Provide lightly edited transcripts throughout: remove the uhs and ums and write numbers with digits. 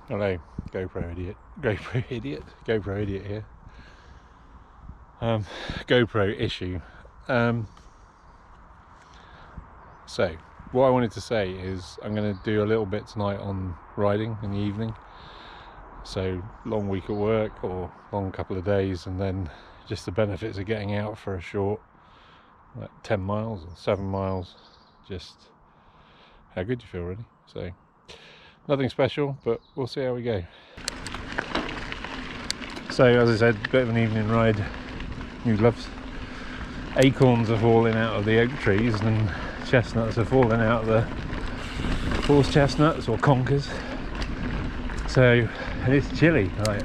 Hello, GoPro idiot here. GoPro issue. So, what I wanted to say is I'm going to do a little bit tonight on riding in the evening. So, long week at work or long couple of days, and then just the benefits of getting out for a short, like 10 miles or 7 miles. Just how good you feel, really. So, nothing special, but we'll see how we go. So, as I said, a bit of an evening ride. New gloves. Acorns are falling out of the oak trees, and chestnuts are falling out of the horse chestnuts or conkers. So, and it's chilly, like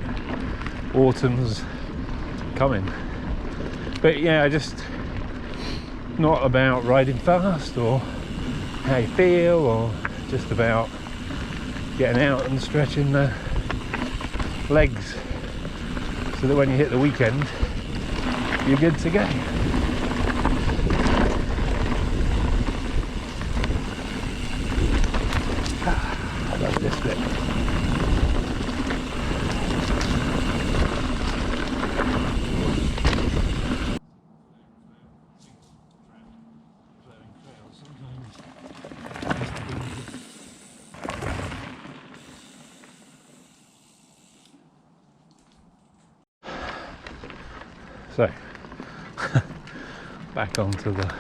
autumn's coming. But yeah, not about riding fast or how you feel, or just about getting out and stretching the legs so that when you hit the weekend you're good to go. I love this bit. So, back onto the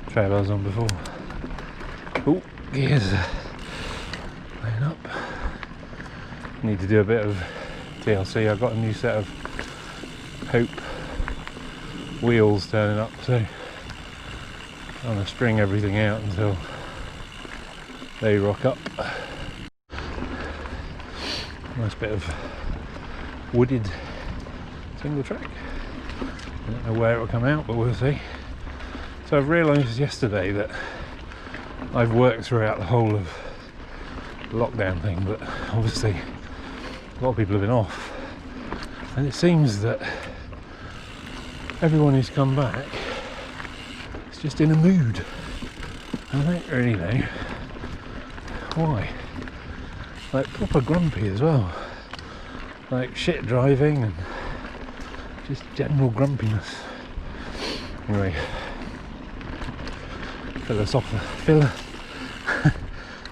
trail I was on before. Oh, gears laying up. Need to do a bit of TLC. I've got a new set of Hope wheels turning up, so I'm going to string everything out until they rock up. Nice bit of wooded single track. I don't know where it will come out, but we'll see. So I've realised yesterday that I've worked throughout the whole of the lockdown thing, but obviously a lot of people have been off, and it seems that everyone who's come back is just in a mood. I don't really know why. Like proper grumpy as well, like shit driving and just general grumpiness. Anyway,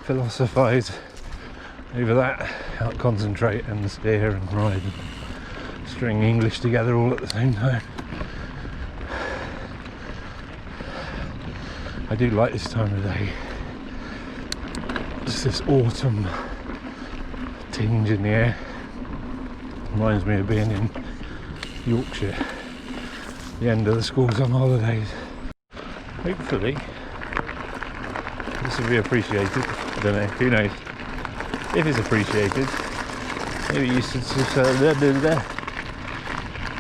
philosophize over that, can't concentrate and steer and ride and string English together all at the same time. I do like this time of day, just this autumn tinge in the air. Reminds me of being in Yorkshire, the end of the school summer holidays. Hopefully this will be appreciated. I don't know, who knows if it's appreciated. Maybe you should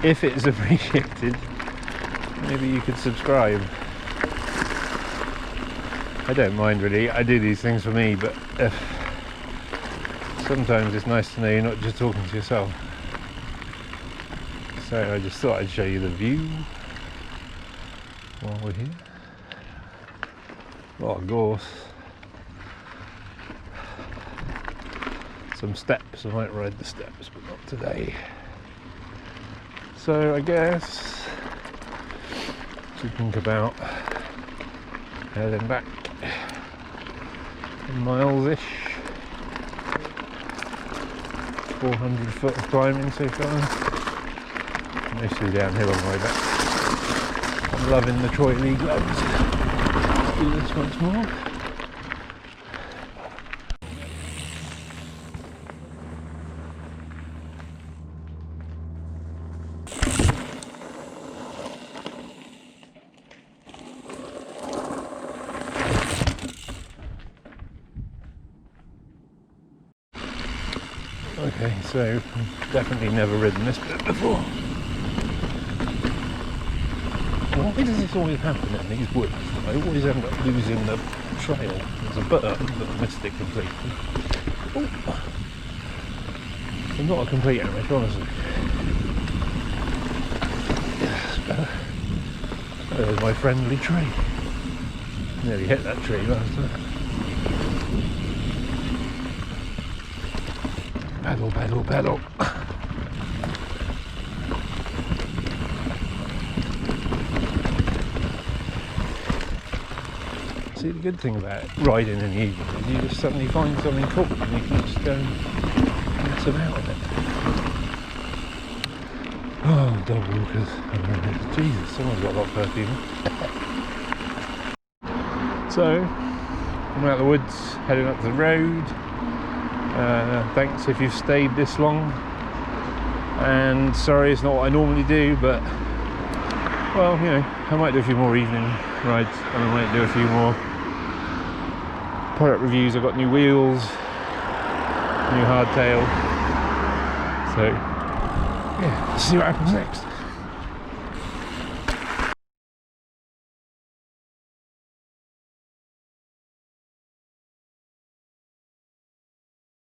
if it's appreciated, maybe you could subscribe. I don't mind really, I do these things for me, but sometimes it's nice to know you're not just talking to yourself. So I just thought I'd show you the view while we're here. A lot of gorse. Some steps, I might ride the steps, but not today. So I guess to think about heading back 10 miles-ish. 400 foot of climbing so far. Mostly downhill on the way back. I'm loving the Troy Lee gloves. Let's do this once more. Okay, so I've definitely never ridden this bit before. Why does this always happen in these woods? I always end up losing the trail. There's a bird, but I missed it completely. Oh. I'm not a complete amateur, honestly. Yes, better. There's my friendly tree. Nearly hit that tree last time. Pedal, pedal, pedal. See, the good thing about riding in the evening is you just suddenly find something cool and you can just go and mess about with it. Oh, dog walkers. Jesus, someone's got a lot of perfume. So, I'm out of the woods, heading up to the road. Thanks if you've stayed this long. And sorry, it's not what I normally do, but, well, you know, I might do a few more evening rides and I might do a few more product reviews. I've got new wheels, new hardtail. So, yeah, let's see what happens next.